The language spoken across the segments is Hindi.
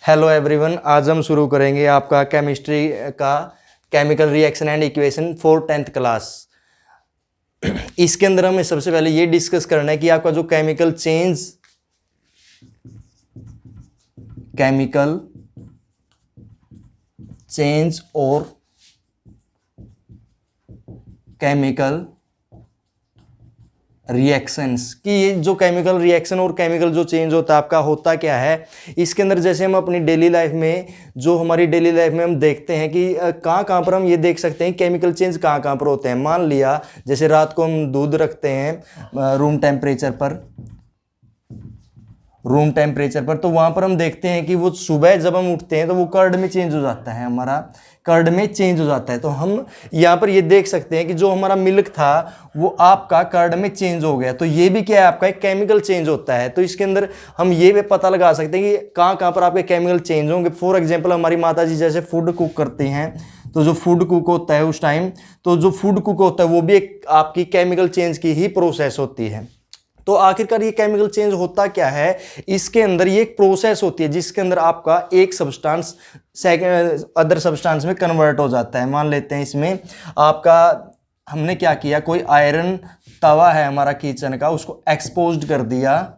हेलो एवरीवन, आज हम शुरू करेंगे आपका केमिस्ट्री का chemical reaction and equation for 10th class. इसके अंदर हमें सबसे पहले ये डिस्कस करना है कि आपका जो केमिकल चेंज और केमिकल रिएक्शंस कि ये जो केमिकल रिएक्शन और केमिकल जो चेंज होता है आपका होता क्या है। इसके अंदर जैसे हम अपनी डेली लाइफ में हमारी डेली लाइफ में हम देखते हैं कि कहाँ कहाँ पर हम ये देख सकते हैं केमिकल चेंज कहाँ कहाँ पर होते हैं। मान लिया जैसे रात को हम दूध रखते हैं रूम टेम्परेचर पर, तो वहाँ पर हम देखते हैं कि वो सुबह जब हम उठते हैं तो वो कर्ड में चेंज हो जाता है, हमारा कर्ड में चेंज हो जाता है। तो हम यहाँ पर ये देख सकते हैं कि जो हमारा मिल्क था वो आपका कर्ड में चेंज हो गया। तो ये भी क्या है, आपका एक केमिकल चेंज होता है। तो इसके अंदर हम ये भी पता लगा सकते हैं कि कहाँ कहाँ पर आपके केमिकल चेंज होंगे। फॉर एग्जाम्पल हमारी माता जी जैसे फूड कुक करती हैं, तो जो फूड कुक होता है उस टाइम, तो जो फूड कुक होता है वो भी एक आपकी केमिकल चेंज की ही प्रोसेस होती है। तो आखिरकार ये केमिकल चेंज होता क्या है, इसके अंदर ये एक प्रोसेस होती है जिसके अंदर आपका एक सब्सटेंस अदर सब्सटेंस में कन्वर्ट हो जाता है। मान लेते हैं इसमें आपका हमने क्या किया, कोई आयरन तवा है हमारा किचन का, उसको एक्सपोज्ड कर दिया,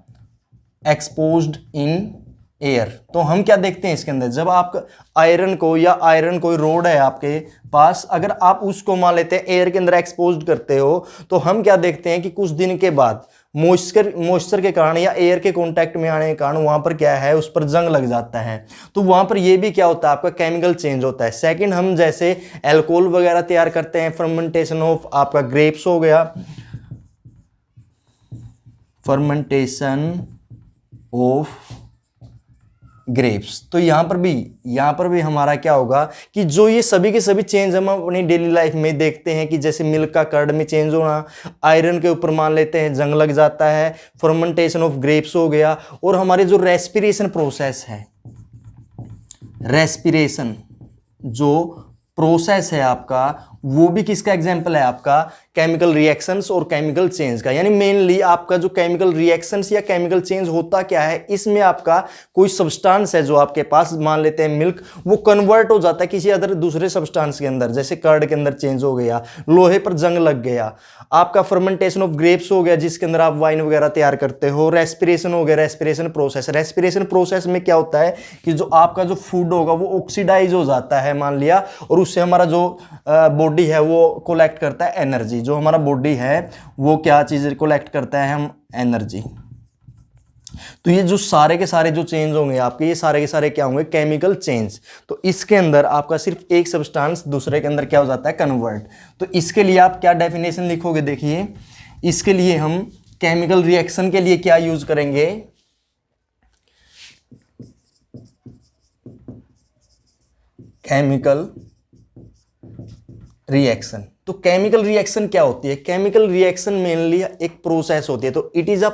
एक्सपोज्ड इन एयर। तो हम क्या देखते हैं इसके अंदर, जब आप आयरन को या आयरन कोई रोड है आपके पास, अगर आप उसको मान लेते हैं एयर के अंदर एक्सपोज्ड करते हो, तो हम क्या देखते हैं कि कुछ दिन के बाद मॉइस्चर के कारण या एयर के कांटेक्ट में आने के कारण वहां पर क्या है, उस पर जंग लग जाता है। तो वहां पर ये भी क्या होता है, आपका केमिकल चेंज होता है। सेकंड, हम जैसे अल्कोहल वगैरह तैयार करते हैं, फर्मेंटेशन ऑफ आपका ग्रेप्स हो गया, फर्मेंटेशन ऑफ ग्रेप्स। तो यहां पर भी हमारा क्या होगा कि जो ये सभी के सभी चेंज हम अपनी डेली लाइफ में देखते हैं कि जैसे मिल्क का कर्ड में चेंज होना, आयरन के ऊपर मान लेते हैं जंग लग जाता है, फर्मेंटेशन ऑफ ग्रेप्स हो गया, और हमारे जो रेस्पिरेशन प्रोसेस है, रेस्पिरेशन जो प्रोसेस है आपका, वो भी किसका एग्जाम्पल है, आपका केमिकल रिएक्शंस और केमिकल चेंज का। यानी मेनली आपका जो केमिकल रिएक्शंस या केमिकल चेंज होता क्या है, इसमें आपका कोई सब्सटेंस है जो आपके पास, मान लेते हैं मिल्क, वो कन्वर्ट हो जाता है किसी अदर दूसरे सब्सटेंस के अंदर, जैसे कर्ड के अंदर चेंज हो गया, लोहे पर जंग लग गया, आपका फर्मेंटेशन ऑफ ग्रेप्स हो गया जिसके अंदर आप वाइन वगैरह तैयार करते हो, रेस्पिरेशन हो गया, रेस्पिरेशन प्रोसेस। रेस्पिरेशन प्रोसेस में क्या होता है कि जो आपका जो फूड होगा वो ऑक्सीडाइज हो जाता है मान लिया, और उससे हमारा जो बॉडी है वो कोलेक्ट करता है एनर्जी। जो हमारा बॉडी है वो क्या चीज कोलेक्ट करता है, हम एनर्जी। तो ये जो सारे के सारे जो चेंज होंगे आपके, ये सारे के सारे क्या होंगे, केमिकल चेंज। तो इसके अंदर आपका सिर्फ एक सब्सटेंस दूसरे के अंदर क्या हो जाता है, कन्वर्ट। तो इसके लिए आप क्या डेफिनेशन लिखोगे, देखिए इसके लिए हम केमिकल रिएक्शन के लिए क्या यूज करेंगे, केमिकल रिएक्शन। तो केमिकल रिएक्शन क्या होती है, केमिकल रिएक्शन मेनली एक प्रोसेस होती है। तो it is a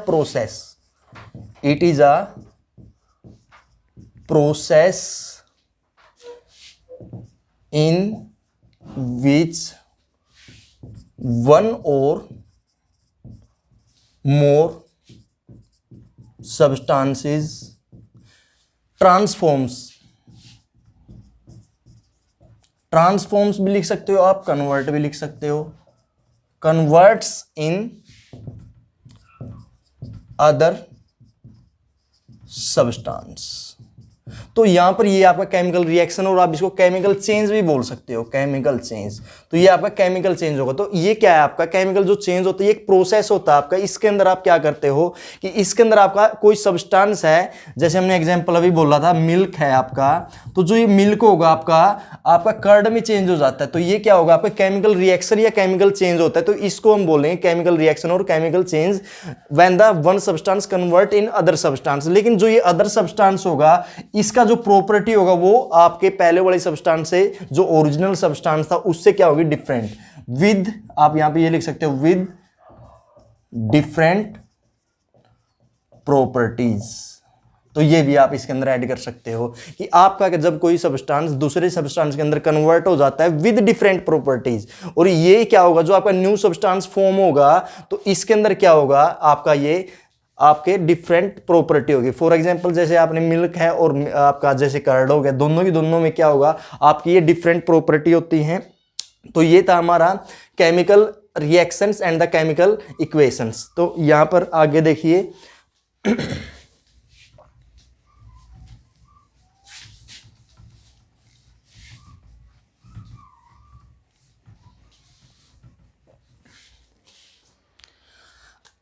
process in which one और मोर substances ट्रांसफॉर्म्स भी लिख सकते हो आप, कन्वर्ट भी लिख सकते हो, कन्वर्ट्स इन अदर सब्सटेंस। तो यहां पर ये आपका केमिकल रिएक्शन, और आप इसको केमिकल चेंज भी बोल सकते हो, केमिकल चेंज। तो ये आपका केमिकल चेंज होगा। तो ये क्या है, आपका केमिकल जो चेंज होता है, ये एक प्रोसेस होता है आपका। इसके अंदर आप क्या करते हो कि इसके अंदर आपका कोई सब्सटेंस है, जैसे हमने एग्जांपल अभी बोला था, मिल्क है आपका, तो जो ये मिल्क होगा आपका कर्ड में चेंज हो जाता है। तो ये क्या होगा, आपका केमिकल रिएक्शन या केमिकल चेंज होता है। तो इसको हम बोलेंगे केमिकल रिएक्शन और chemical change when the one substance convert in other substance. लेकिन जो ये अदर सब्सटेंस होगा, इसका जो प्रॉपर्टी होगा वो आपके पहले वाले सब्सटेंस से, जो ओरिजिनल सब्सटेंस था उससे क्या होगी, डिफरेंट, विद, आप यहां पे ये लिख सकते हो, विद डिफरेंट प्रॉपर्टीज। तो ये भी आप इसके अंदर ऐड कर सकते हो कि आपका जब कोई सब्सटेंस दूसरे सब्सटेंस के अंदर कन्वर्ट हो जाता है विद डिफरेंट प्रॉपर्टीज, और ये क्या होगा, जो आपका न्यू सब्सटेंस फॉर्म होगा, तो इसके अंदर क्या होगा, आपका ये आपके डिफरेंट प्रॉपर्टी होगी। फॉर एग्जांपल जैसे आपने मिल्क है और आपका जैसे कर्ड हो गया, दोनों में क्या होगा, आपकी ये डिफरेंट प्रॉपर्टी होती हैं। तो ये था हमारा chemical reactions and the chemical equations. तो यहां पर आगे देखिए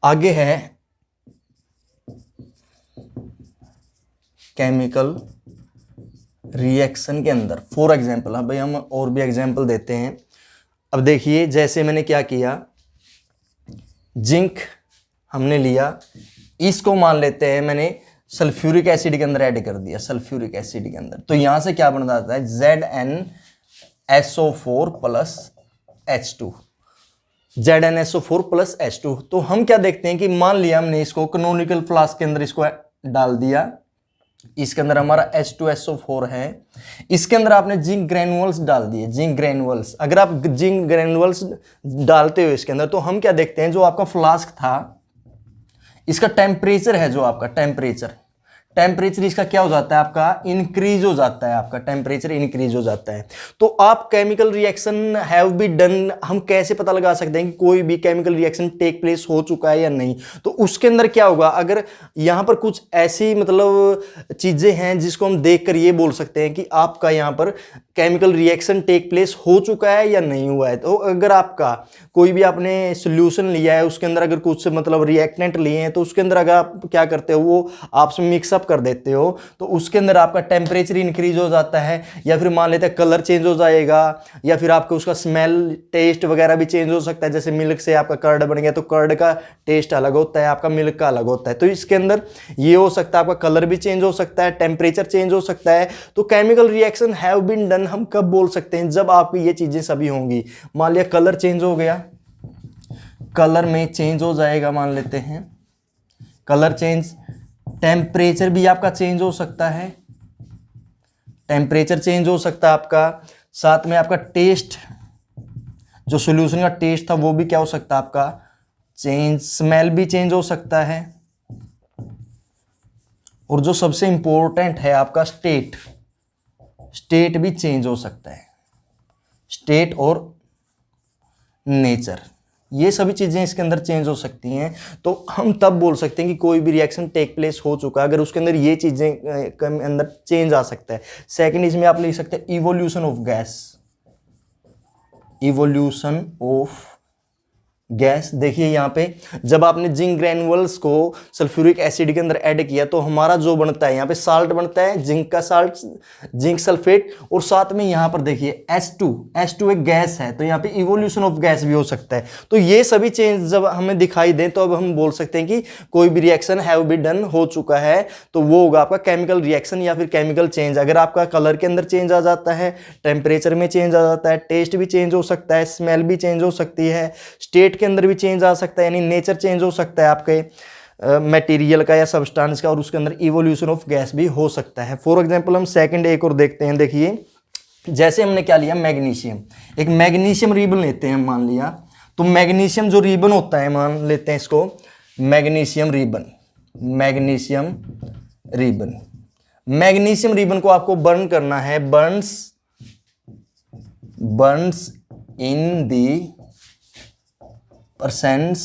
आगे है केमिकल रिएक्शन के अंदर। फॉर एग्जांपल, अब भाई हम और भी एग्जांपल देते हैं। अब देखिए जैसे मैंने क्या किया, जिंक हमने लिया, इसको मान लेते हैं मैंने सल्फ्यूरिक एसिड के अंदर ऐड कर दिया, सल्फ्यूरिक एसिड के अंदर। तो यहां से क्या बन जाता है, ZnSO4 plus H2, ZnSO4 plus H2। तो हम क्या देखते हैं कि मान लिया हमने इसको कैनोनिकल फ्लास्क के अंदर इसको डाल दिया, इसके अंदर हमारा H2SO4 है, इसके अंदर आपने जिंक ग्रेनुअल्स डाल दिए, जिंक ग्रेनुअल्स। अगर आप जिंक ग्रेनुअल्स डालते हो इसके अंदर, तो हम क्या देखते हैं, जो आपका फ्लास्क था इसका टेम्परेचर है, जो आपका टेम्परेचर इसका क्या हो जाता है, आपका इंक्रीज हो जाता है, आपका टेम्परेचर इंक्रीज हो जाता है। तो आप chemical reaction have be done, हम कैसे पता लगा सकते हैं कि कोई भी केमिकल रिएक्शन टेक प्लेस हो चुका है या नहीं। तो उसके अंदर क्या होगा, अगर यहां पर कुछ ऐसी मतलब चीजें हैं जिसको हम देखकर ये बोल सकते हैं कि आपका यहां पर केमिकल रिएक्शन टेक प्लेस हो चुका है या नहीं हुआ है। तो अगर आपका कोई भी आपने सोल्यूशन लिया है, उसके अंदर अगर कुछ मतलब रिएक्टेंट लिए हैं, तो उसके अंदर अगर आप क्या करते हो, वो आपस में मिक्सअप कर देते हो, तो उसके अंदर आपका टेम्परेचर इंक्रीज हो जाता है, या फिर मान लेते हैं कलर चेंज हो जाएगा, या फिर आपको उसका स्मेल टेस्ट वगैरह भी चेंज हो सकता है। जैसे मिल्क से आपका कर्ड बन गया, तो कर्ड का टेस्ट अलग होता है, आपका मिल्क का अलग होता है। तो इसके अंदर ये हो सकता है, आपका कलर भी चेंज हो सकता है, टेम्परेचर चेंज हो सकता है। तो chemical reaction have been done हम कब बोल सकते हैं, जब आपकी ये चीजें सभी होंगी। मान लिया कलर चेंज हो गया, कलर में चेंज हो जाएगा, मान लेते हैं कलर चेंज, टेम्परेचर भी आपका चेंज हो सकता है, टेम्परेचर चेंज हो सकता है आपका, साथ में आपका टेस्ट, जो सॉल्यूशन का टेस्ट था वो भी क्या हो सकता है आपका चेंज, स्मेल भी चेंज हो सकता है, और जो सबसे इंपॉर्टेंट है आपका स्टेट भी चेंज हो सकता है, स्टेट और नेचर, ये सभी चीजें इसके अंदर चेंज हो सकती हैं। तो हम तब बोल सकते हैं कि कोई भी रिएक्शन टेक प्लेस हो चुका है, अगर उसके अंदर ये चीजें के अंदर चेंज आ सकता है। सेकंड इसमें आप लिख सकते हैं evolution of gas, evolution of gas. देखिए यहाँ पे जब आपने जिंक ग्रेनुअल्स को सल्फ्यूरिक एसिड के अंदर ऐड किया, तो हमारा जो बनता है यहाँ पे साल्ट बनता है, जिंक का साल्ट, जिंक सल्फेट, और साथ में यहाँ पर देखिए H2 एक गैस है, तो यहाँ पे इवोल्यूशन ऑफ गैस भी हो सकता है। तो ये सभी चेंज जब हमें दिखाई दें, तो अब हम बोल सकते हैं कि कोई भी रिएक्शन हैव बी डन हो चुका है, तो वो होगा आपका केमिकल रिएक्शन या फिर केमिकल चेंज। अगर आपका कलर के अंदर चेंज आ जाता है, टेम्परेचर में चेंज आ जाता है, टेस्ट भी चेंज हो सकता है, स्मेल भी चेंज हो सकती है, स्टेट के अंदर भी चेंज आ सकता है, यानी नेचर चेंज हो सकता है आपके मटेरियल का या सब्सटेंस का, और उसके अंदर इवोल्यूशन ऑफ गैस भी हो सकता है। फॉर एग्जांपल हम सेकंड एक और देखते हैं। देखिए जैसे हमने क्या लिया, मैग्नीशियम, एक मैग्नीशियम रिबन लेते हैं मान लिया। तो मैग्नीशियम जो रिबन होता है, मान लेते हैं इसको magnesium ribbon, magnesium ribbon, magnesium ribbon को आपको बर्न करना है, burns in the presence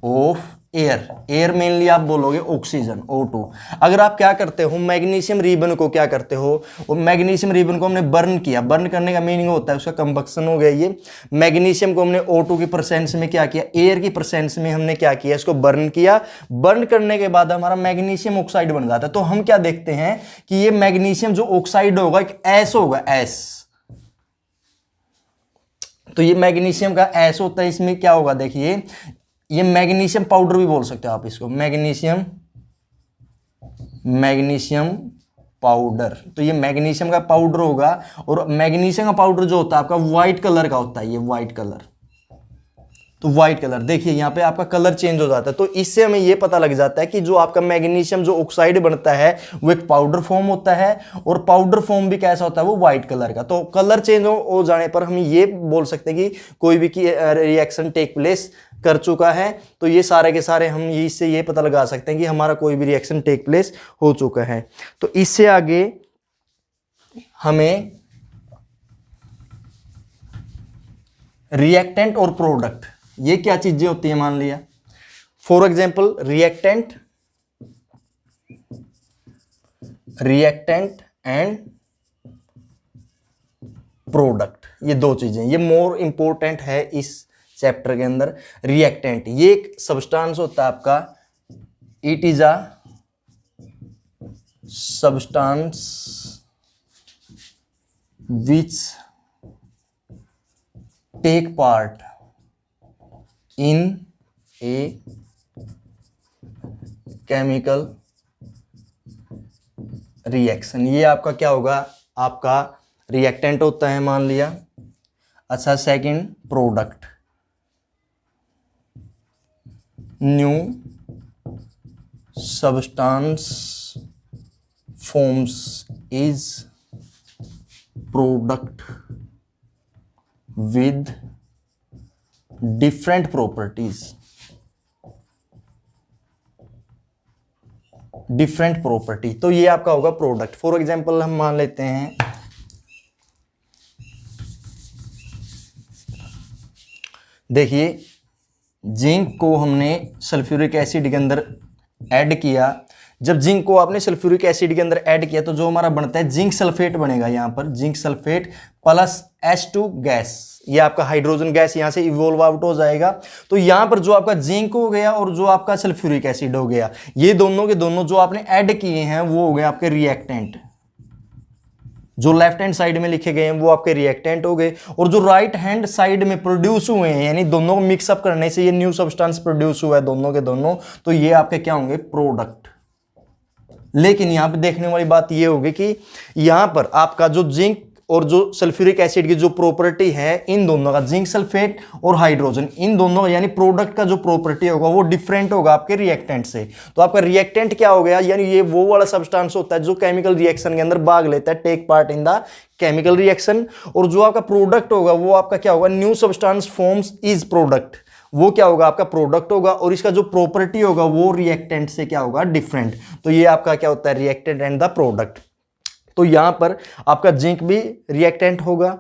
of air mainly आप बोलोगे ऑक्सीजन O2। अगर आप क्या करते हो, मैग्नीशियम रिबन को क्या करते हो, वो मैग्नीशियम रिबन को हमने बर्न किया, बर्न करने का मीनिंग होता है उसका कंबक्शन हो गया। ये मैग्नीशियम को हमने O2 की प्रेजेंस में क्या किया, एयर की प्रेजेंस में हमने क्या किया, इसको बर्न किया। बर्न करने के बाद हमारा मैग्नीशियम ऑक्साइड बन जाता है। तो हम क्या देखते हैं कि ये मैग्नीशियम जो ऑक्साइड होगा एक एस होगा, एस। तो ये मैग्नीशियम का एस होता है, इसमें क्या होगा, देखिए ये मैग्नीशियम पाउडर भी बोल सकते हो आप इसको, मैग्नीशियम पाउडर। तो ये मैग्नीशियम का पाउडर होगा, और मैग्नीशियम का पाउडर जो होता है आपका व्हाइट कलर का होता है, ये व्हाइट कलर, तो व्हाइट कलर, देखिए यहाँ पे आपका कलर चेंज हो जाता है। तो इससे हमें ये पता लग जाता है कि जो आपका मैग्नीशियम जो ऑक्साइड बनता है वो एक पाउडर फॉर्म होता है, और पाउडर फॉर्म भी कैसा होता है, वो व्हाइट कलर का। तो कलर चेंज हो जाने पर हम ये बोल सकते हैं कि कोई भी की रिएक्शन टेक प्लेस कर चुका है। तो ये सारे के सारे हम इससे ये पता लगा सकते हैं कि हमारा कोई भी रिएक्शन टेक प्लेस हो चुका है। तो इससे आगे हमें रिएक्टेंट और प्रोडक्ट, ये क्या चीजें होती है मान लिया। For example reactant and product, ये दो चीजें, ये मोर इंपॉर्टेंट है इस चैप्टर के अंदर। रिएक्टेंट ये एक सब्सटेंस होता है आपका, it is a substance which take part in a chemical reaction. ये आपका क्या होगा, आपका रिएक्टेंट होता है मान लिया। अच्छा, second product, new substance forms is product with different properties, different property। तो ये आपका होगा प्रोडक्ट। फॉर एग्जांपल हम मान लेते हैं, देखिए जिंक को हमने सल्फ्यूरिक एसिड के अंदर ऐड किया। जब जिंक को आपने सल्फ्यूरिक एसिड के अंदर ऐड किया तो जो हमारा बनता है जिंक सल्फेट बनेगा। यहां पर zinc sulphate plus H2 gas, ये आपका हाइड्रोजन गैस यहां से इवोल्व आउट हो जाएगा। तो यहां पर जो आपका जिंक हो गया और जो आपका सल्फ्यूरिक एसिड हो गया, ये दोनों के दोनों जो आपने ऐड किए हैं वो हो गए आपके रिएक्टेंट। जो लेफ्ट हैंड साइड में लिखे गए हैं वो आपके रिएक्टेंट हो गए, और जो राइट हैंड साइड में प्रोड्यूस हुए हैं, यानी दोनों को मिक्सअप करने से ये न्यू सब्सटेंस प्रोड्यूस हुआ है दोनों के दोनों, तो ये आपके क्या होंगे, प्रोडक्ट। लेकिन यहां पे देखने वाली बात ये होगी कि यहां पर आपका जो जिंक और जो सल्फ्यूरिक एसिड की जो प्रॉपर्टी है, इन दोनों का, जिंक सल्फेट और हाइड्रोजन, इन दोनों यानी प्रोडक्ट का जो प्रॉपर्टी होगा वो डिफरेंट होगा आपके रिएक्टेंट से। तो आपका रिएक्टेंट क्या हो गया, यानी ये वो वाला सब्सटेंस होता है जो केमिकल रिएक्शन के अंदर भाग लेता है, take part in the chemical reaction. और जो आपका प्रोडक्ट होगा वो आपका क्या होगा, new substance forms is product, वो क्या होगा, आपका प्रोडक्ट होगा, और इसका जो प्रॉपर्टी होगा वो रिएक्टेंट से क्या होगा, डिफरेंट। तो ये आपका क्या होता है, रिएक्टेंट एंड द प्रोडक्ट। तो यहां पर आपका जिंक भी रिएक्टेंट होगा,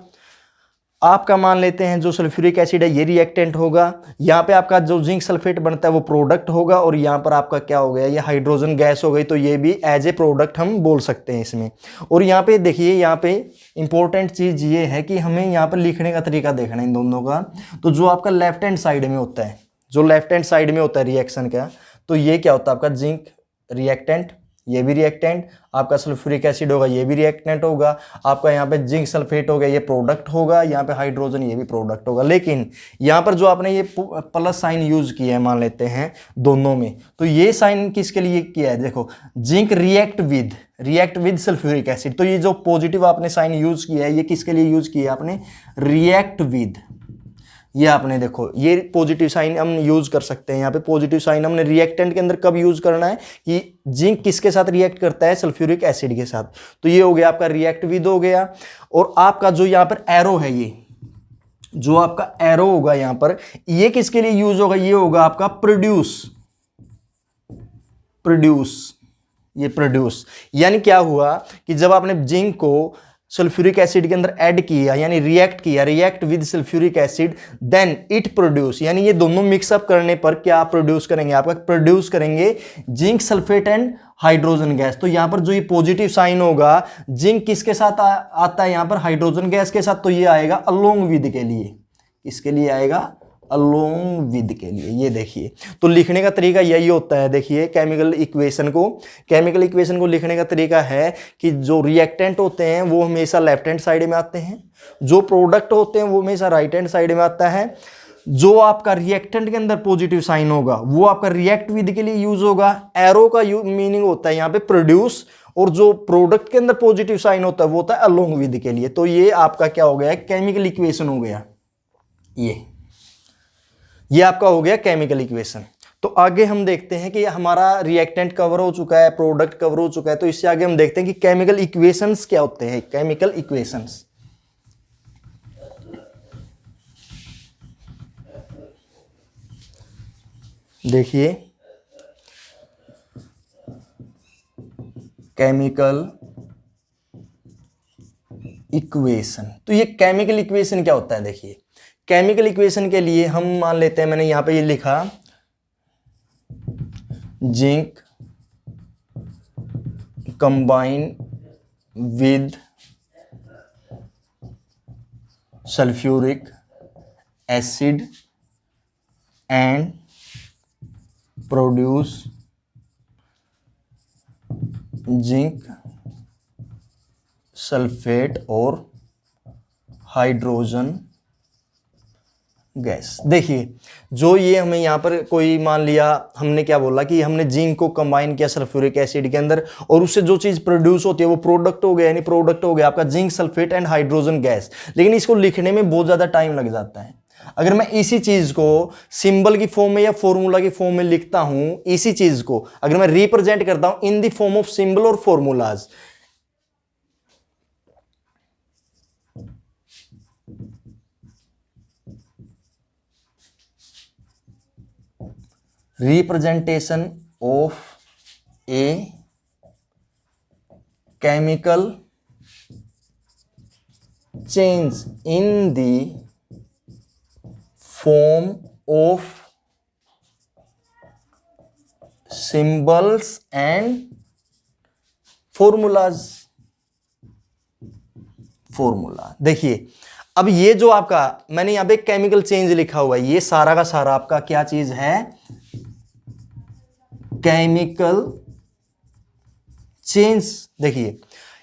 आपका मान लेते हैं जो सल्फ्यूरिक एसिड है ये रिएक्टेंट होगा, यहाँ पे आपका जो जिंक सल्फेट बनता है वो प्रोडक्ट होगा, और यहाँ पर आपका क्या हो गया, ये हाइड्रोजन गैस हो गई, तो ये भी एज ए प्रोडक्ट हम बोल सकते हैं इसमें। और यहाँ पे देखिए, यहाँ पे इंपॉर्टेंट चीज़ ये है कि हमें यहाँ पर लिखने का तरीका देखना है इन दोनों का। तो जो आपका लेफ्ट हैंड साइड में होता है, जो लेफ्ट हैंड साइड में होता है रिएक्शन का, तो ये क्या होता है आपका जिंक रिएक्टेंट, ये भी रिएक्टेंट, आपका सल्फ्यूरिक एसिड होगा ये भी रिएक्टेंट होगा, आपका यहाँ पे जिंक सल्फेट हो गया ये प्रोडक्ट होगा, यहाँ पे हाइड्रोजन ये भी प्रोडक्ट होगा। लेकिन यहाँ पर जो आपने ये प्लस साइन यूज किया है मान लेते हैं दोनों में, तो ये साइन किसके लिए किया है, देखो zinc react with sulphuric acid, तो ये जो पॉजिटिव आपने साइन यूज किया है ये किसके लिए यूज किया है आपने, रिएक्ट विद। ये आपने देखो ये पॉजिटिव साइन हम यूज कर सकते हैं, यहाँ पे पॉजिटिव साइन हमने रिएक्टेंट के अंदर कब यूज करना है कि जिंक किसके साथ रिएक्ट करता है, सल्फ्यूरिक एसिड के साथ। तो ये हो गया आपका रिएक्ट विद हो गया। और आपका जो यहाँ पर एरो है, ये जो आपका एरो होगा यहाँ पर, ये किसके लिए यूज होगा, ये होगा आपका प्रोड्यूस। यानी क्या हुआ कि जब आपने जिंक को सल्फ्यूरिक एसिड के अंदर ऐड किया, यानी react with sulphuric acid, then it produce, यानी ये दोनों मिक्सअप करने पर क्या प्रोड्यूस करेंगे, आपका प्रोड्यूस करेंगे zinc sulphate and hydrogen gas. तो यहाँ पर जो ये पॉजिटिव साइन होगा, जिंक किसके साथ आता है यहाँ पर, हाइड्रोजन गैस के साथ, तो ये आएगा अलोंग विद के लिए, इसके लिए आएगा अलोंग विद के लिए। ये देखिए, तो लिखने का तरीका यही होता है। देखिए केमिकल इक्वेशन को लिखने का तरीका है कि जो रिएक्टेंट होते हैं वो हमेशा लेफ्ट हैंड साइड में आते हैं, जो प्रोडक्ट होते हैं वो हमेशा राइट हैंड साइड में आता है, जो आपका रिएक्टेंट के अंदर पॉजिटिव साइन होगा वो आपका रिएक्ट विद के लिए यूज होगा, एरो का मीनिंग होता है यहाँ पे प्रोड्यूस, और जो प्रोडक्ट के अंदर पॉजिटिव साइन होता है वो होता है अलोंग विद के लिए। तो ये आपका क्या हो गया, केमिकल इक्वेशन हो गया। ये आपका हो गया केमिकल इक्वेशन। तो आगे हम देखते हैं कि हमारा रिएक्टेंट कवर हो चुका है, प्रोडक्ट कवर हो चुका है, तो इससे आगे हम देखते हैं कि केमिकल इक्वेशंस क्या होते हैं। केमिकल इक्वेशंस, देखिए केमिकल इक्वेशन, तो ये केमिकल इक्वेशन क्या होता है। देखिए केमिकल इक्वेशन के लिए हम मान लेते हैं, मैंने यहां पे ये लिखा zinc combine with sulphuric acid and produce zinc sulphate और हाइड्रोजन गैस। देखिए जो ये हमें यहाँ पर कोई मान लिया, हमने क्या बोला कि हमने जिंक को कंबाइन किया सल्फ्यूरिक एसिड के अंदर और उससे जो चीज़ प्रोड्यूस होती है वो प्रोडक्ट हो गया, यानी प्रोडक्ट हो गया आपका zinc sulphate and hydrogen gas. लेकिन इसको लिखने में बहुत ज़्यादा टाइम लग जाता है। अगर मैं इसी चीज़ को सिंबल की फॉर्म में या फॉर्मूला की फॉर्म में लिखता हूं, इसी चीज़ को अगर मैं रिप्रेजेंट करता हूं in the form of symbol और formulas, representation of a chemical change in the form of symbols and formulas। Formula देखिए, अब ये जो आपका मैंने यहां पे केमिकल चेंज लिखा हुआ है, ये सारा का सारा आपका क्या चीज है, केमिकल चेंज। देखिए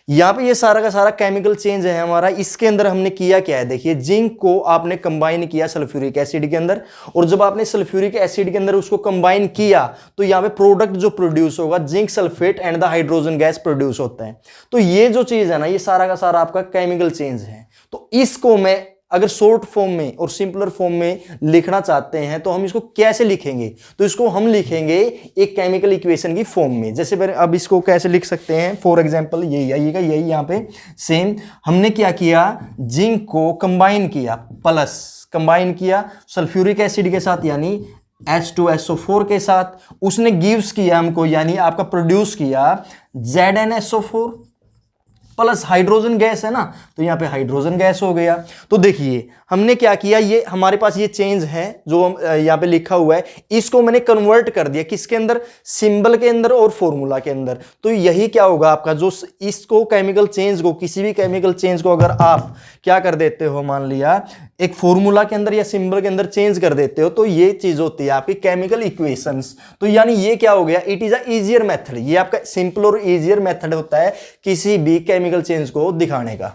यहां पे ये सारा का सारा केमिकल चेंज है हमारा। इसके अंदर हमने किया क्या है, देखिए जिंक को आपने कंबाइन किया सल्फ्यूरिक एसिड के अंदर, और जब आपने सल्फ्यूरिक एसिड के अंदर उसको कंबाइन किया तो यहां पे प्रोडक्ट जो प्रोड्यूस होगा zinc sulphate and the hydrogen gas produce होता है। तो ये जो चीज है ना, ये सारा का सारा आपका केमिकल चेंज है। तो इसको मैं अगर शॉर्ट फॉर्म में और सिंपलर फॉर्म में लिखना चाहते हैं तो हम इसको कैसे लिखेंगे, तो इसको हम लिखेंगे एक केमिकल इक्वेशन की फॉर्म में। जैसे अब इसको कैसे लिख सकते हैं, फॉर एग्जांपल यही आइएगा, यही यहां पे सेम हमने क्या किया, जिंक को कंबाइन किया प्लस कंबाइन किया सल्फ्यूरिक एसिड के साथ यानी H2SO4 के साथ, उसने गिव्स किया हमको यानी आपका प्रोड्यूस किया ZnSO4 प्लस हाइड्रोजन गैस है ना, तो यहां पे हाइड्रोजन गैस हो गया। तो देखिए हमने क्या किया, ये हमारे पास ये चेंज है जो यहां पे लिखा हुआ है, इसको मैंने कन्वर्ट कर दिया किसके अंदर, सिंबल के अंदर और फॉर्मूला के अंदर। तो यही क्या होगा आपका, जो इसको केमिकल चेंज को, किसी भी केमिकल चेंज को अगर आप क्या कर देते हो, मान लिया एक फॉर्मूला के अंदर या सिंबल के अंदर चेंज कर देते हो, तो ये चीज होती है आपकी केमिकल इक्वेशंस। तो यानी ये क्या हो गया, it is a easier method. ये आपका सिंपल और इजियर मेथड होता है किसी भी केमिकल चेंज को दिखाने का।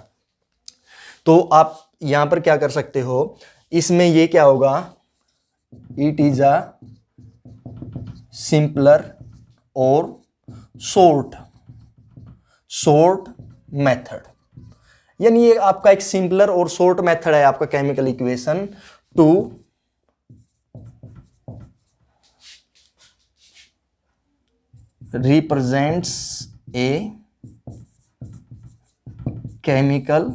तो आप यहां पर क्या कर सकते हो, इसमें ये क्या होगा, इट इज अ सिंपलर और शॉर्ट मेथड, यानी ये आपका एक सिंपलर और शॉर्ट मेथड है आपका chemical equation two represents a chemical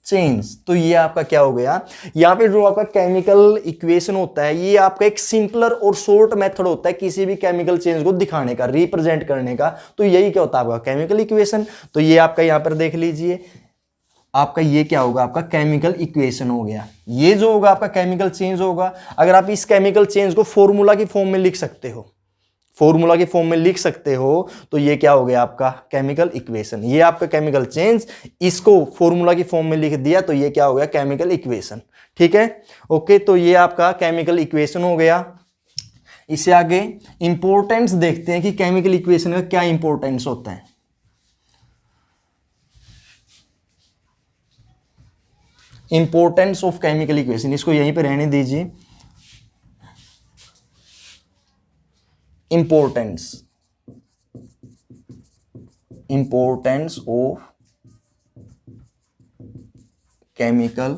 change. तो ये आपका क्या हो गया, यहां पे जो आपका केमिकल इक्वेशन होता है ये आपका एक सिंपलर और शॉर्ट मेथड होता है किसी भी केमिकल चेंज को दिखाने का, रिप्रेजेंट करने का। तो यही क्या होता है आपका केमिकल इक्वेशन। तो ये आपका यहां पर देख लीजिए, आपका ये क्या होगा, आपका केमिकल इक्वेशन हो गया। ये जो होगा आपका केमिकल चेंज होगा। अगर आप इस केमिकल चेंज को फॉर्मूला की फॉर्म में लिख सकते हो, फॉर्मूला की फॉर्म में लिख सकते हो, तो ये क्या हो गया आपका केमिकल इक्वेशन। ये आपका केमिकल चेंज, इसको फॉर्मूला की फॉर्म में लिख दिया तो ये क्या हो गया केमिकल इक्वेशन। ठीक है, ओके। तो ये आपका केमिकल इक्वेशन हो गया। इससे आगे इंपॉर्टेंस देखते हैं कि केमिकल इक्वेशन का क्या इंपॉर्टेंस होता है। इंपॉर्टेंस ऑफ केमिकल इक्वेशन, इसको यहीं पे रहने दीजिए। इंपॉर्टेंस ऑफ केमिकल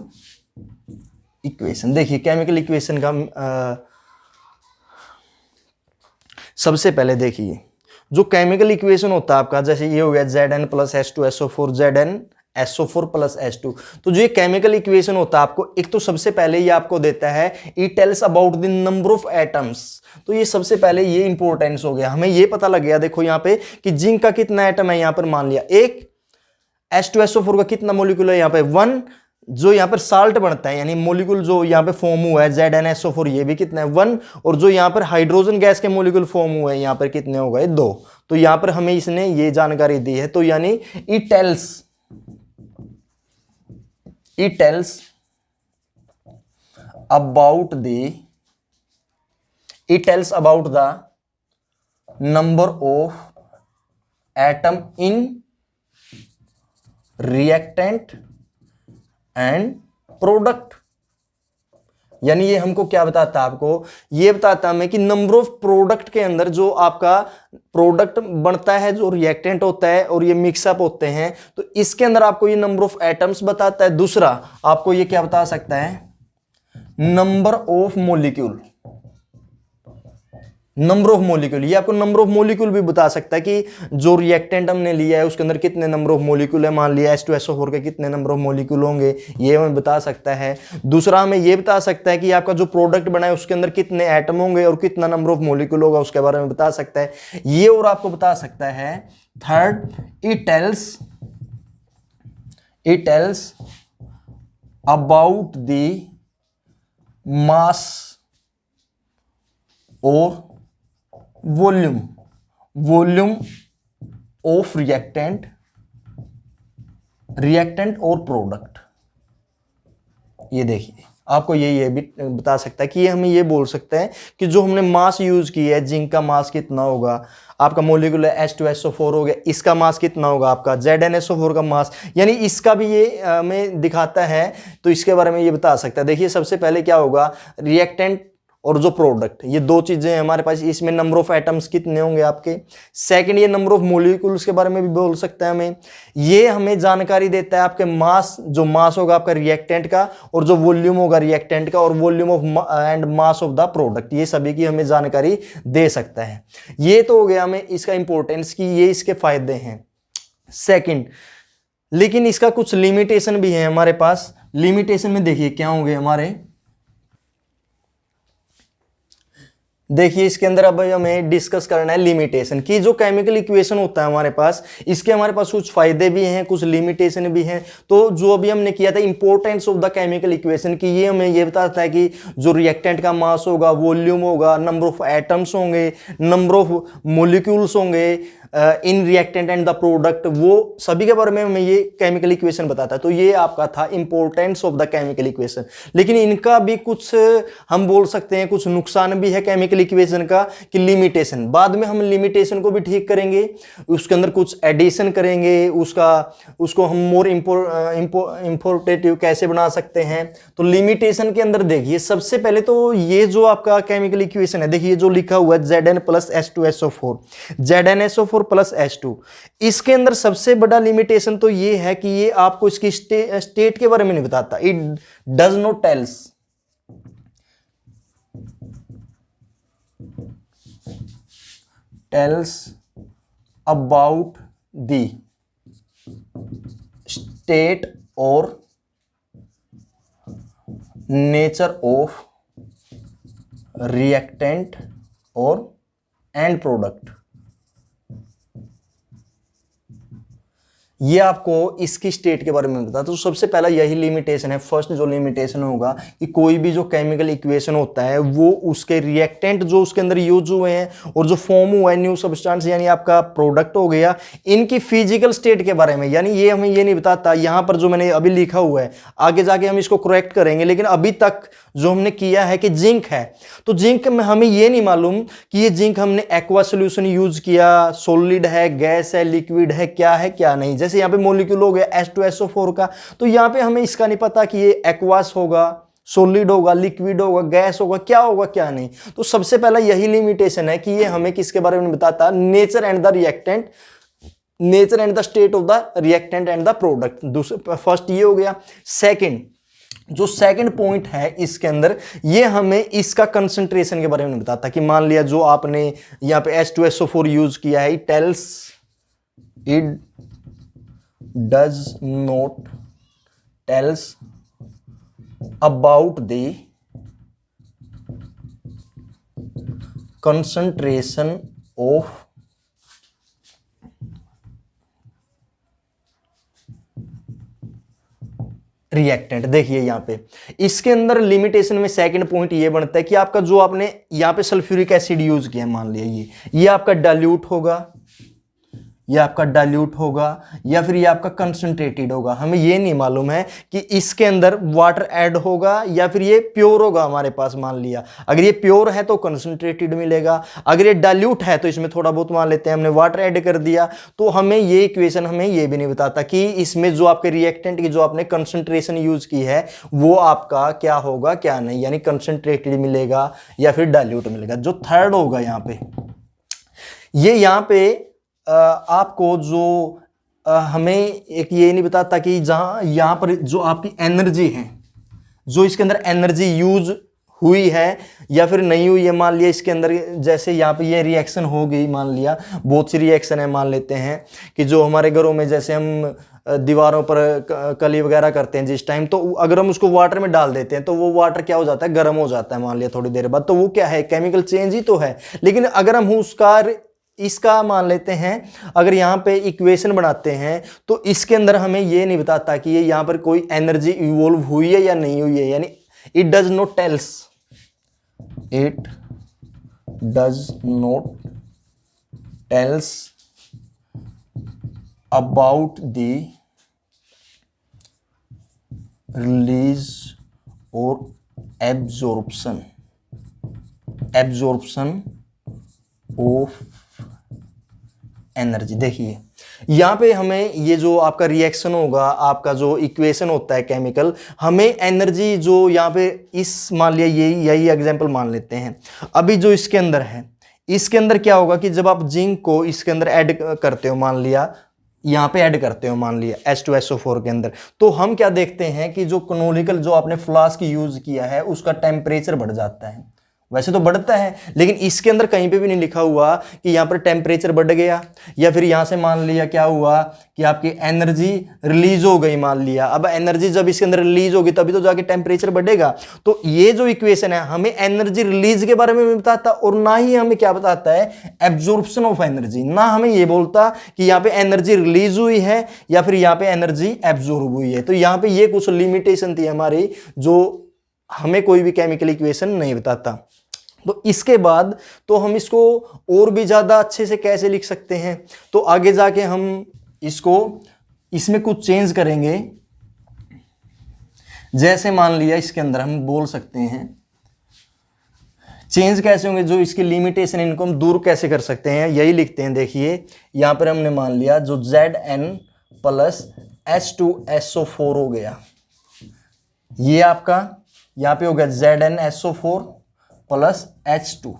इक्वेशन देखिए, केमिकल इक्वेशन का सबसे पहले देखिए जो केमिकल इक्वेशन होता है आपका, जैसे ये हो गया Zn plus H2SO4 Zn SO4 plus H2। तो जो ये केमिकल इक्वेशन होता है आपको, एक तो सबसे पहले ये आपको देता है it tells about the number of atoms. तो ये सबसे पहले ये इंपॉर्टेंस हो गया, हमें ये पता लग गया देखो यहाँ पे कि जिंक का कितना एटम है, यहाँ पर मान लिया एक, H2SO4 का कितना मोलिक्यूल है यहाँ पे 1, जो यहाँ पर साल्ट बनता है यानी मोलिक्यूल जो यहाँ पे फॉर्म हुआ है ZnSO4 ये भी कितना है 1, और जो यहाँ पर हाइड्रोजन गैस के मोलिक्यूल फॉर्म हुए हैं यहाँ पर कितने हो गए 2। तो यहाँ पर हमें इसने ये जानकारी दी है। तो यानी it tells about the number of atom in reactant and product. यानी ये हमको क्या बताता है, आपको ये बताता है हमें कि नंबर ऑफ प्रोडक्ट के अंदर जो आपका प्रोडक्ट बनता है, जो रिएक्टेंट होता है और ये मिक्सअप होते हैं, तो इसके अंदर आपको ये नंबर ऑफ एटम्स बताता है। दूसरा आपको ये क्या बता सकता है, number of molecule. Number of molecule, ये आपको नंबर ऑफ मोलिक्यूल भी बता सकता है कि जो रिएक्टेंट हमने लिया है उसके अंदर कितने नंबर ऑफ मोलिक्यूल है, मान लिया H2SO4 के कितने नंबर ऑफ मोलिक्यूल होंगे, ये हमें बता सकता है। दूसरा हमें ये बता सकता है कि आपका जो प्रोडक्ट बना है उसके अंदर कितने एटम होंगे और कितना नंबर ऑफ मोलिक्यूल होगा, उसके बारे में बता सकता है ये। और आपको बता सकता है third, it tells about the mass और वॉल्यूम ऑफ रिएक्टेंट और प्रोडक्ट। ये देखिए आपको ये भी बता सकता है कि ये हमें ये बोल सकता है कि जो हमने मास यूज किया है, जिंक का मास कितना होगा, आपका मोलिक्यूल H2SO4 हो गया, इसका मास कितना होगा, आपका ZnSO4 का मास, यानी इसका भी ये हमें दिखाता है। तो इसके बारे में ये बता सकता है। देखिए सबसे पहले क्या होगा, रिएक्टेंट और जो प्रोडक्ट, ये दो चीजें हैं हमारे पास, इसमें नंबर ऑफ एटम्स कितने होंगे आपके। सेकंड, ये नंबर ऑफ मॉलिक्यूल्स के बारे में भी बोल सकता है हमें। ये हमें जानकारी देता है आपके मास, जो मास होगा आपका रिएक्टेंट का, और जो वॉल्यूम होगा रिएक्टेंट का, और volume of and mass of the product, ये सभी की हमें जानकारी दे सकता है। ये तो हो गया हमें इसका इंपॉर्टेंस कि ये इसके फायदे हैं। सेकंड, लेकिन इसका कुछ लिमिटेशन भी है हमारे पास। लिमिटेशन में देखिए क्या होंगे हमारे, देखिए इसके अंदर अब हमें डिस्कस करना है लिमिटेशन की। जो केमिकल इक्वेशन होता है हमारे पास, इसके हमारे पास कुछ फायदे भी हैं, कुछ लिमिटेशन भी हैं। तो जो अभी हमने किया था importance of the chemical equation की, ये हमें ये बताता है कि जो रिएक्टेंट का मास होगा, वॉल्यूम होगा, नंबर ऑफ एटम्स होंगे, नंबर ऑफ मोलिक्यूल्स होंगे in reactant and the product, वो सभी के बारे में हमें ये केमिकल इक्वेशन बताता है। तो ये आपका था importance of the chemical equation. लेकिन इनका भी कुछ हम बोल सकते हैं कुछ नुकसान भी है केमिकल इक्वेशन का, कि लिमिटेशन। बाद में हम लिमिटेशन को भी ठीक करेंगे, उसके अंदर कुछ एडिशन करेंगे, उसको हम मोर इंपोर्टेटिव कैसे बना सकते हैं। तो लिमिटेशन के अंदर देखिए सबसे पहले तो ये जो आपका केमिकल इक्वेशन है, देखिए जो लिखा हुआ है Zn plus H2SO4, ZnSO4 plus H2, इसके अंदर सबसे बड़ा लिमिटेशन तो ये है कि ये आपको इसकी स्टेट के बारे में नहीं बताता। It does not tells about the state और नेचर ऑफ रिएक्टेंट और एंड प्रोडक्ट। ये आपको इसकी स्टेट के बारे में बताता है। तो सबसे पहला यही लिमिटेशन है। फर्स्ट जो लिमिटेशन होगा कि कोई भी जो केमिकल इक्वेशन होता है वो उसके रिएक्टेंट जो उसके अंदर यूज हुए हैं और जो फॉर्म हुआ है न्यू सब्सटेंस यानी आपका प्रोडक्ट हो गया, इनकी फिजिकल स्टेट के बारे में, यानी ये हमें ये नहीं बताता। यहां पर जो मैंने अभी लिखा हुआ है आगे जाके हम इसको करेक्ट करेंगे, लेकिन अभी तक जो हमने किया है कि जिंक है, तो जिंक में हमें ये नहीं मालूम कि ये जिंक हमने एक्वा सोल्यूशन यूज किया, सॉलिड है, गैस है, लिक्विड है, क्या है क्या नहीं। जैसे यहाँ पे मोलिक्यूल हो गया H2SO4 का, तो यहाँ पे हमें इसका नहीं पता कि ये एक्वास होगा, सॉलिड होगा, लिक्विड होगा, गैस होगा, क्या होगा क्या नहीं। तो सबसे पहला यही लिमिटेशन है कि ये हमें किसके बारे में बताता है, nature and the reactant, nature and the state of the reactant and the product. First ये हो गया। सेकंड, जो सेकंड पॉइंट है इसके अंदर, ये हमें इसका कंसंट्रेशन के बारे में नहीं बताता कि मान लिया जो आपने यहां पे H2SO4 यूज किया है, it does not tells about the concentration of reactant. देखिए यहां पे इसके अंदर लिमिटेशन में सेकंड पॉइंट ये बनता है कि आपका जो आपने यहां पे सल्फ्यूरिक एसिड यूज किया, मान लिया ये आपका डाइल्यूट होगा, ये आपका डाइल्यूट होगा या फिर ये आपका कंसंट्रेटेड होगा। हमें ये नहीं मालूम है कि इसके अंदर वाटर ऐड होगा या फिर ये प्योर होगा हमारे पास। मान लिया अगर ये प्योर है तो कंसंट्रेटेड मिलेगा, अगर ये डाइल्यूट है तो इसमें थोड़ा बहुत मान लेते हैं हमने वाटर ऐड कर दिया। तो हमें ये इक्वेशन हमें ये भी नहीं बताता कि इसमें जो आपके रिएक्टेंट की जो आपने कंसंट्रेशन यूज की है वो आपका क्या होगा क्या नहीं, यानी कंसंट्रेटेड मिलेगा या फिर डाइल्यूट मिलेगा। जो थर्ड होगा यहाँ पे, ये यहाँ पे आपको जो हमें एक ये नहीं बताता कि जहां यहां पर जो आपकी एनर्जी है, जो इसके अंदर एनर्जी यूज हुई है या फिर नहीं हुई है। मान लिया इसके अंदर जैसे यहाँ पे ये रिएक्शन हो गई, मान लिया बहुत सी रिएक्शन है, मान लेते हैं कि जो हमारे घरों में जैसे हम दीवारों पर कली वगैरह करते हैं जिस टाइम, तो अगर हम उसको वाटर में डाल देते हैं तो वो वाटर क्या हो जाता है, गर्म हो जाता है मान लिया थोड़ी देर बाद। तो वो क्या है, केमिकल चेंज ही तो है। लेकिन अगर हम इसका मान लेते हैं, अगर यहाँ पे इक्वेशन बनाते हैं तो इसके अंदर हमें ये नहीं बताता कि ये यहाँ पर कोई एनर्जी इवॉल्व हुई है या नहीं हुई है, यानी it does not tells about the release और एब्जॉर्प्शन ऑफ एनर्जी। देखिए यहां पे हमें ये जो आपका रिएक्शन होगा, आपका जो इक्वेशन होता है केमिकल, हमें एनर्जी जो यहाँ पे इस मान लिया यही एग्जांपल मान लेते हैं। अभी जो इसके अंदर है, इसके अंदर क्या होगा कि जब आप जिंक को इसके अंदर ऐड करते हो, मान लिया यहाँ पे ऐड करते हो मान लिया H2SO4 के अंदर, तो हम क्या देखते हैं कि जो कैनोनिकल जो आपने फ्लास्क यूज किया है उसका टेम्परेचर बढ़ जाता है। वैसे तो बढ़ता है, लेकिन इसके अंदर कहीं पे भी नहीं लिखा हुआ कि यहाँ पर टेम्परेचर बढ़ गया या फिर यहाँ से मान लिया क्या हुआ कि आपकी एनर्जी रिलीज हो गई। मान लिया अब एनर्जी जब इसके अंदर रिलीज होगी तभी तो जाके टेम्परेचर बढ़ेगा। तो ये जो इक्वेशन है हमें एनर्जी रिलीज के बारे में भी बताता और ना ही हमें क्या बताता है, एब्जॉर्प्शन ऑफ एनर्जी। ना हमें ये बोलता कि यहाँ पे एनर्जी रिलीज हुई है या फिर यहाँ पे एनर्जी एब्जॉर्ब हुई है। तो यहाँ पे ये कुछ लिमिटेशन थी हमारी, जो हमें कोई भी केमिकल इक्वेशन नहीं बताता। तो इसके बाद तो हम इसको और भी ज़्यादा अच्छे से कैसे लिख सकते हैं, तो आगे जाके हम इसमें कुछ चेंज करेंगे। जैसे मान लिया इसके अंदर हम बोल सकते हैं, चेंज कैसे होंगे, जो इसकी लिमिटेशन इनको हम दूर कैसे कर सकते हैं, यही लिखते हैं। देखिए यहाँ पर हमने मान लिया जो Zn प्लस H2SO4 हो गया, ये आपका यहाँ पे हो गया ZnSO4 प्लस H2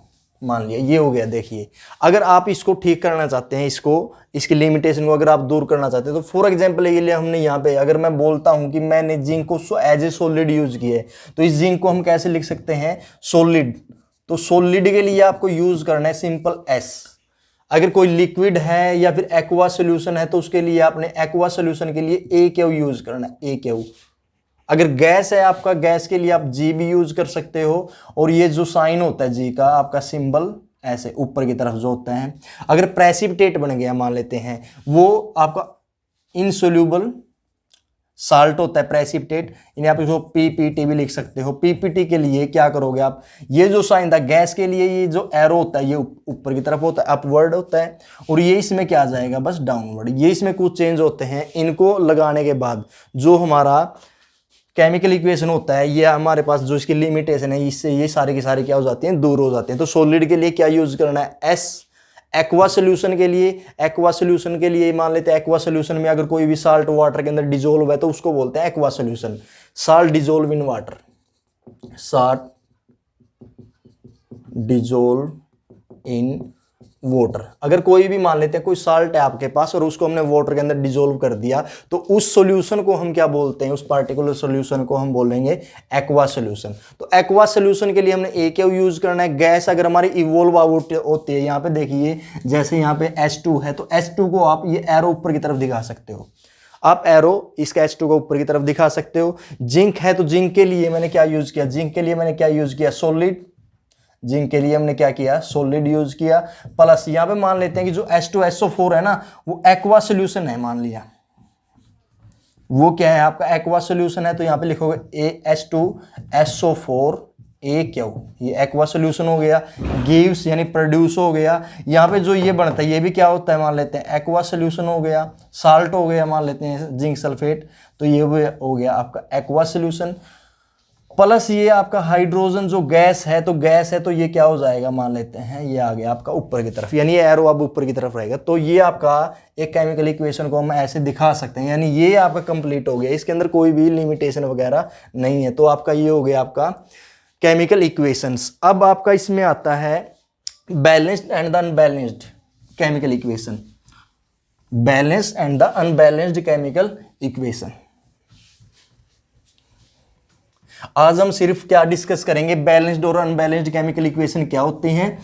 मान लिया, ये हो गया। देखिए अगर आप इसको ठीक करना चाहते हैं, इसकी लिमिटेशन को अगर आप दूर करना चाहते हैं, तो फॉर एग्जांपल ये लिए हमने यहाँ पे, अगर मैं बोलता हूँ कि मैंने जिंक को एज ए सॉलिड यूज किया है, तो इस जिंक को हम कैसे लिख सकते हैं, सॉलिड। तो सॉलिड के लिए आपको यूज करना है सिंपल S। अगर कोई लिक्विड है या फिर एक्वा सोल्यूशन है तो उसके लिए आपने एक्वा सोल्यूशन के लिए AQ यूज करना है, AQ। अगर गैस है आपका, गैस के लिए आप G भी यूज कर सकते हो, और ये जो साइन होता है G का, आपका सिंबल ऐसे ऊपर की तरफ जो होता है। अगर प्रेसिपिटेट बन गया मान लेते हैं, वो आपका इनसोल्यूबल साल्ट होता है प्रेसिपिटेट, इन्हें आप इसको PPT भी लिख सकते हो। PPT के लिए क्या करोगे आप, ये जो साइन था गैस के लिए, ये जो एरो होता है ये ऊपर की तरफ होता है, अपवर्ड होता है, और ये इसमें क्या आ जाएगा, बस डाउनवर्ड। ये इसमें कुछ चेंज होते हैं, इनको लगाने के बाद जो हमारा केमिकल इक्वेशन होता है, ये हमारे पास जो इसकी लिमिटेशन है, इससे ये सारे के सारे क्या हो जाते हैं, दूर हो जाते हैं। तो सॉलिड के लिए क्या यूज करना है, S। एक्वा सोल्यूशन के लिए मान लेते हैं, एक्वा सोल्यूशन में अगर कोई भी साल्ट वाटर के अंदर डिजोल्व है तो उसको बोलते हैं aqua solution, salt dissolve in water, salt dissolve in water. अगर कोई भी मान लेते हैं कोई साल्ट है आपके पास और उसको हमने वाटर के अंदर डिसॉल्व कर दिया, तो उस सॉल्यूशन को हम क्या बोलते हैं, उस पार्टिकुलर सॉल्यूशन को हम बोलेंगे एक्वा सॉल्यूशन। तो एक्वा सॉल्यूशन के लिए हमने एक यूज करना है, गैस अगर हमारी इवोल्व आउट होती है, यहाँ पे देखिए जैसे यहाँ पे H2 है, तो H2 को आप ये एरो ऊपर की तरफ दिखा सकते हो, आप एरो इसका H2 को ऊपर की तरफ दिखा सकते हो। जिंक है तो जिंक के लिए मैंने क्या यूज किया, जिंक के लिए मैंने क्या यूज किया, सॉलिड। जिंक के लिए हमने क्या किया, सॉलिड यूज किया। प्लस यहां पे मान लेते हैं कि जो H2SO4 है ना, वो एक्वा सॉल्यूशन है, मान लिया वो क्या है आपका एक्वा सॉल्यूशन है, तो यहां पे लिखोगे H2SO4 AQ, ये एक्वा सॉल्यूशन हो गया। गिव्स यानी प्रोड्यूस हो गया। यहाँ पे जो ये बनता है ये भी क्या होता है, मान लेते हैं एक्वा सॉल्यूशन हो गया। साल्ट हो गया, मान लेते हैं जिंक सल्फेट, तो ये भी हो गया आपका एक्वा सॉल्यूशन। प्लस ये आपका हाइड्रोजन जो गैस है, तो गैस है तो ये क्या हो जाएगा, मान लेते हैं ये आ गया आपका ऊपर की तरफ, यानी ये एरो अब ऊपर की तरफ रहेगा। तो ये आपका एक केमिकल इक्वेशन को हम ऐसे दिखा सकते हैं, यानी ये आपका कंप्लीट हो गया, इसके अंदर कोई भी लिमिटेशन वगैरह नहीं है। तो आपका ये हो गया आपका केमिकल इक्वेशंस। अब आपका इसमें आता है balanced and the unbalanced chemical equation, balanced and the unbalanced chemical equation. आज हम सिर्फ क्या डिस्कस करेंगे, बैलेंस्ड और अनबैलेंस्ड केमिकल इक्वेशन क्या होते हैं,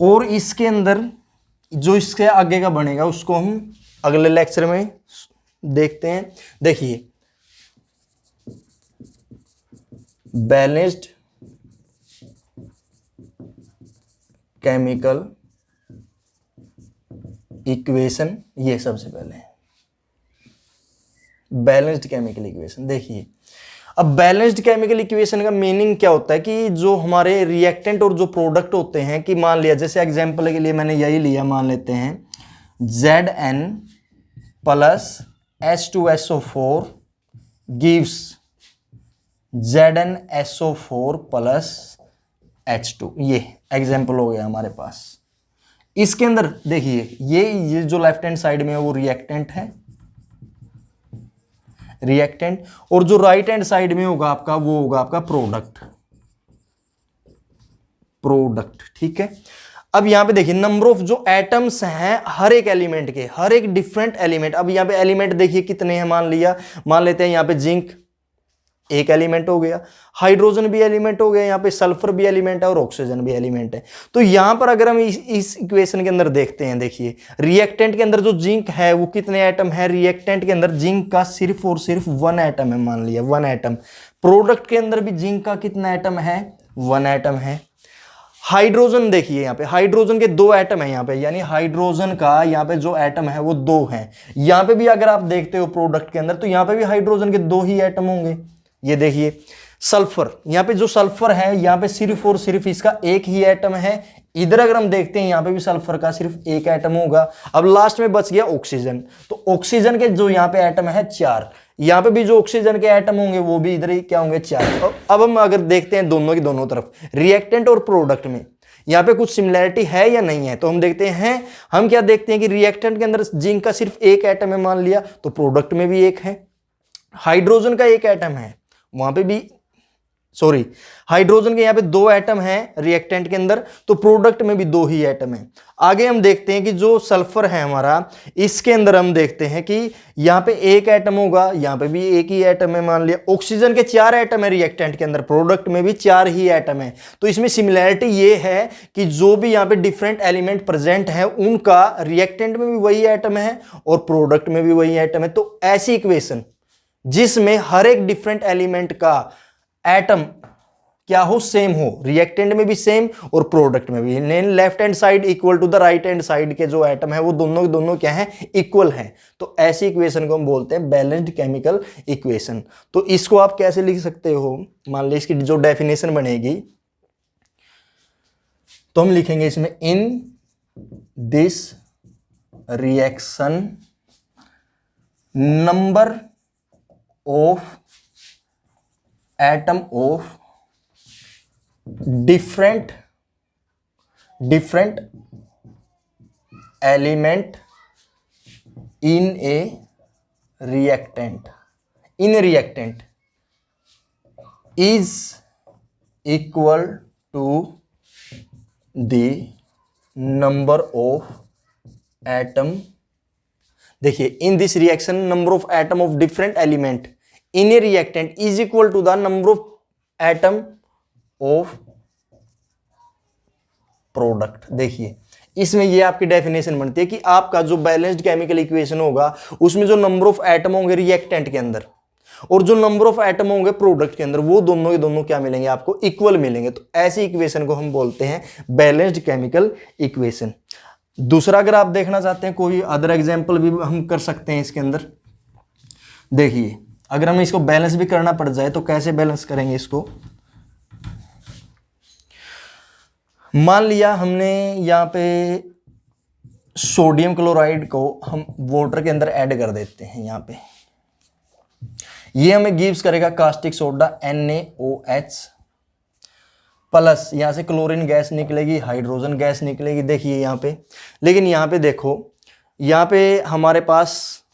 और इसके अंदर जो इसके आगे का बनेगा उसको हम अगले लेक्चर में देखते हैं। देखिए बैलेंस्ड केमिकल इक्वेशन, ये सबसे पहले बैलेंस्ड केमिकल इक्वेशन। देखिए अब बैलेंस्ड केमिकल इक्वेशन का मीनिंग क्या होता है कि जो हमारे रिएक्टेंट और जो प्रोडक्ट होते हैं, कि मान लिया जैसे एग्जांपल के लिए मैंने यही लिया, मान लेते हैं Zn plus H2SO4 gives ZnSO4 plus H2, ये एग्जांपल हो गया हमारे पास। इसके अंदर देखिए ये जो लेफ्ट हैंड साइड में है वो रिएक्टेंट है, रिएक्टेंट, और जो राइट हैंड साइड में होगा आपका वो होगा आपका प्रोडक्ट, प्रोडक्ट, ठीक है। अब यहां पे देखिए नंबर ऑफ जो एटम्स हैं हर एक एलिमेंट के, हर एक डिफरेंट एलिमेंट। अब यहां पे एलिमेंट देखिए कितने हैं, मान लेते हैं यहां पे जिंक एक एलिमेंट हो गया, हाइड्रोजन भी एलिमेंट हो गया, यहाँ पे सल्फर भी एलिमेंट है और ऑक्सीजन भी एलिमेंट है। तो यहां पर अगर हम इस इक्वेशन के अंदर देखते हैं, देखिए रिएक्टेंट के अंदर जो जिंक है वो कितने एटम है, रिएक्टेंट के अंदर जिंक का सिर्फ और सिर्फ 1 एटम है, मान लिया 1 एटम। प्रोडक्ट के अंदर भी जिंक का कितना एटम है, 1 एटम है। हाइड्रोजन देखिए यहाँ पे हाइड्रोजन के 2 एटम है यहाँ पे, यानी हाइड्रोजन का यहाँ पे जो एटम है वो 2 है। यहाँ पे भी अगर आप देखते हो प्रोडक्ट के अंदर, तो यहाँ पे भी हाइड्रोजन के 2 ही एटम होंगे। ये देखिए सल्फर, यहाँ पे जो सल्फर है यहाँ पे सिर्फ और सिर्फ इसका 1 ही एटम है। इधर अगर हम देखते हैं यहाँ पे भी सल्फर का सिर्फ 1 एटम होगा। अब लास्ट में बच गया ऑक्सीजन, तो ऑक्सीजन के जो यहाँ पे एटम है 4, यहाँ पे भी जो ऑक्सीजन के एटम होंगे वो भी इधर ही क्या होंगे 4। अब हम अगर देखते हैं दोनों की दोनों तरफ रिएक्टेंट और प्रोडक्ट में यहाँ पे कुछ सिमिलैरिटी है या नहीं है, तो हम देखते हैं, हम क्या देखते हैं कि रिएक्टेंट के अंदर जिंक का सिर्फ 1 एटम है मान लिया, तो प्रोडक्ट में भी 1 है। हाइड्रोजन का 1 एटम है, वहां पे भी हाइड्रोजन के यहाँ पे 2 एटम है रिएक्टेंट के अंदर, तो प्रोडक्ट में भी 2 ही एटम है। आगे हम देखते हैं कि जो सल्फर है हमारा, इसके अंदर हम देखते हैं कि यहाँ पे 1 एटम होगा, यहाँ पे भी 1 ही एटम है मान लिया। ऑक्सीजन के 4 एटम है रिएक्टेंट के अंदर, प्रोडक्ट में भी 4 ही एटम है। तो इसमें सिमिलैरिटी ये है कि जो भी यहाँ पे डिफरेंट एलिमेंट प्रेजेंट है उनका रिएक्टेंट में भी वही एटम है और प्रोडक्ट में भी वही एटम है। तो ऐसी इक्वेशन जिसमें हर एक डिफरेंट एलिमेंट का एटम क्या हो, सेम हो, रिएक्टेंट में भी सेम और प्रोडक्ट में भी, left hand side equal to the right hand side के जो एटम है वो दोनों के दोनों क्या है, इक्वल हैं। तो ऐसी इक्वेशन को हम बोलते हैं बैलेंस्ड केमिकल इक्वेशन। तो इसको आप कैसे लिख सकते हो, मान लीजिए इसकी जो डेफिनेशन बनेगी तो हम लिखेंगे इसमें in this reaction number of atom of different element in a reactant is equal to the number of atom, देखिए in this reaction number of atom of different element in a reactant is equal to the number of atom of product. देखिए इसमें ये आपकी डेफिनेशन बनती है कि आपका जो बैलेंस्ड केमिकल इक्वेशन होगा उसमें जो नंबर ऑफ एटम होंगे रिएक्टेंट के अंदर और जो नंबर ऑफ एटम होंगे प्रोडक्ट के अंदर, वो दोनों के दोनों क्या मिलेंगे, आपको इक्वल मिलेंगे। तो ऐसी इक्वेशन को हम बोलते हैं बैलेंस्ड केमिकल इक्वेशन। दूसरा अगर आप देखना चाहते हैं कोई अदर एग्जांपल भी हम कर सकते हैं इसके अंदर। देखिए अगर हमें इसको बैलेंस भी करना पड़ जाए तो कैसे बैलेंस करेंगे इसको। मान लिया हमने यहाँ पे सोडियम क्लोराइड को हम वाटर के अंदर ऐड कर देते हैं। यहाँ पे ये हमें गिव्स करेगा कास्टिक सोडा NaOH प्लस, यहाँ से क्लोरीन गैस निकलेगी, हाइड्रोजन गैस निकलेगी। देखिए यहाँ पे, लेकिन यहाँ पे देखो, यहाँ पे हमारे पास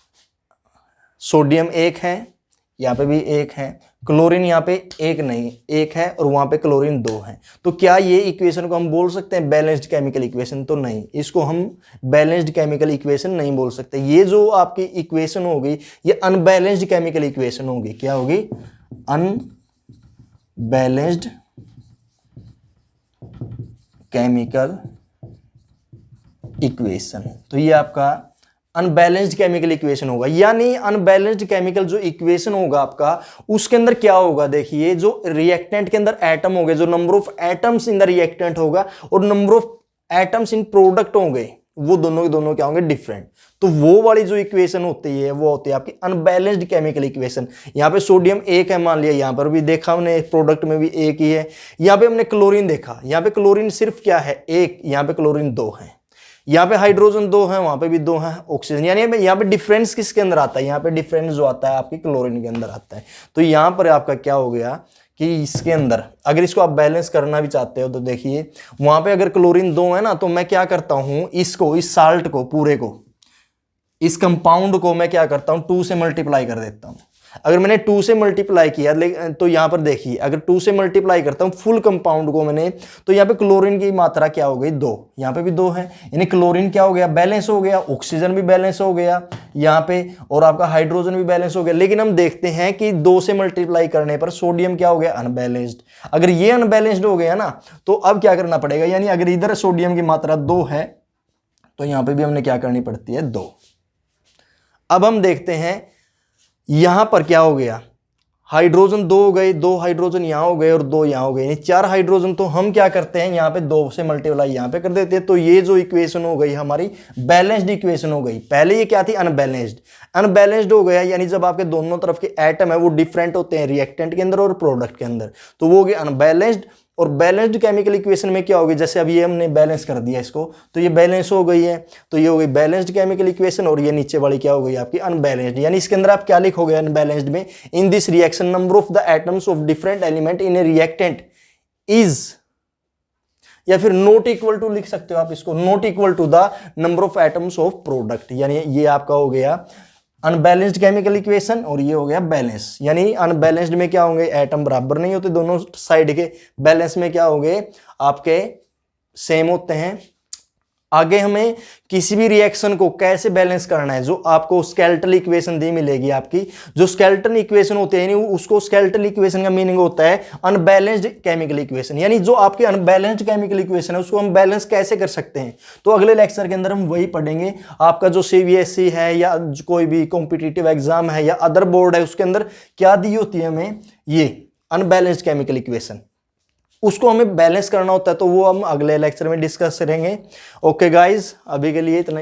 सोडियम एक है, यहाँ पे भी एक है, क्लोरीन यहाँ पे एक नहीं, एक है और वहाँ पे क्लोरीन दो है। तो क्या ये इक्वेशन को हम बोल सकते हैं बैलेंस्ड केमिकल इक्वेशन? तो नहीं, इसको हम बैलेंस्ड केमिकल इक्वेशन नहीं बोल सकते। ये जो आपकी इक्वेशन होगी ये अनबैलेंस्ड केमिकल इक्वेशन होगी। क्या होगी? Unbalanced chemical equation. तो ये आपका अनबैलेंस्ड केमिकल इक्वेशन होगा। यानी अनबैलेंस्ड केमिकल जो इक्वेशन होगा आपका, उसके अंदर क्या होगा? देखिए जो रिएक्टेंट के अंदर एटम होंगे, जो number of atoms in the reactant होगा और number of atoms in product होंगे, वो दोनों के दोनों क्या होंगे? डिफरेंट। तो वो वाली जो इक्वेशन होती है वो होती है आपकी अनबैलेंस्ड केमिकल इक्वेशन। यहाँ पे सोडियम एक है मान लिया, यहाँ पर भी देखा हमने प्रोडक्ट में भी एक ही है। यहाँ पे हमने क्लोरीन देखा, यहाँ पे क्लोरीन सिर्फ क्या है? एक। यहाँ पे क्लोरीन दो है, यहाँ पे हाइड्रोजन दो है, वहां पे भी दो है, ऑक्सीजन। यानी यहाँ पे डिफरेंस किसके अंदर आता है? यहाँ पे डिफरेंस जो आता है आपकी क्लोरीन के अंदर आता है। तो यहाँ पर आपका क्या हो गया कि इसके अंदर अगर इसको आप बैलेंस करना भी चाहते हो तो देखिए वहां पे अगर क्लोरीन दो है ना, तो मैं क्या करता हूं, इसको, इस साल्ट को पूरे को, इस कंपाउंड को मैं क्या करता हूं, 2 से मल्टीप्लाई कर देता हूं। अगर मैंने 2 से मल्टीप्लाई किया तो यहां पर देखिए अगर 2 से मल्टीप्लाई करता हूं फुल कंपाउंड को मैंने, तो यहां पे क्लोरीन की मात्रा क्या हो गई? 2। यहां पे भी 2 है, यानी क्लोरीन क्या हो गया? बैलेंस हो गया। ऑक्सीजन भी बैलेंस हो गया यहां पे, और आपका हाइड्रोजन भी बैलेंस हो गया। लेकिन हम देखते हैं कि 2 से मल्टीप्लाई करने पर सोडियम क्या हो गया? अनबैलेंस्ड। अगर ये अनबैलेंस्ड हो गया ना, तो अब क्या करना पड़ेगा? यानी अगर इधर सोडियम की मात्रा 2 है तो यहां पर भी हमने क्या करनी पड़ती है? 2। अब हम देखते हैं यहां पर क्या हो गया, हाइड्रोजन 2 हो गए, 2 हाइड्रोजन यहां हो गए और 2 यहां हो गए, यानी 4 हाइड्रोजन। तो हम क्या करते हैं, यहां पे 2 से मल्टीप्लाई यहां पे कर देते हैं। तो ये जो इक्वेशन हो गई हमारी बैलेंस्ड इक्वेशन हो गई। पहले ये क्या थी? अनबैलेंस्ड। अनबैलेंस्ड हो गया यानी जब आपके दोनों तरफ के एटम है वो डिफरेंट होते हैं रिएक्टेंट के अंदर और प्रोडक्ट के अंदर, तो वो हो गया अनबैलेंस्ड। और बैलेंस्ड केमिकल इक्वेशन में क्या होगी? जैसे अब ये हमने बैलेंस कर दिया इसको, तो ये बैलेंस हो गई है, तो ये हो गई बैलेंस्ड केमिकल इक्वेशन। और ये नीचे वाली क्या हो गई? आपकी अनबैलेंस्ड। यानी इसके अंदर आप क्या लिखोगे अनबैलेंस्ड में? इन this reaction number of the atoms of different element in a reactant is, या फिर नॉट इक्वल टू लिख सकते हो आप इसको, not equal to the number of atoms of product. यानी ये आपका हो गया अनबैलेंस्ड केमिकल इक्वेशन और ये हो गया बैलेंस। यानी अनबैलेंस्ड में क्या होंगे? एटम बराबर नहीं होते दोनों साइड के। बैलेंस में क्या होंगे? आपके सेम होते हैं। आगे हमें किसी भी रिएक्शन को कैसे बैलेंस करना है, जो आपको स्केलेटल इक्वेशन दी मिलेगी आपकी, जो स्केलेटल इक्वेशन होते हैं उसको, स्केलेटल इक्वेशन का मीनिंग होता है अनबैलेंस्ड केमिकल इक्वेशन। यानी जो आपके अनबैलेंस्ड केमिकल इक्वेशन है उसको हम बैलेंस कैसे कर सकते हैं, तो अगले लेक्चर के अंदर हम वही पढ़ेंगे। आपका जो CBSE है या कोई भी कॉम्पिटिटिव एग्जाम है या अदर बोर्ड है, उसके अंदर क्या दी होती है हमें? ये अनबैलेंस्ड केमिकल इक्वेशन, उसको हमें बैलेंस करना होता है। तो वो हम अगले लेक्चर में डिस्कस करेंगे। ओके गाइज, अभी के लिए इतना।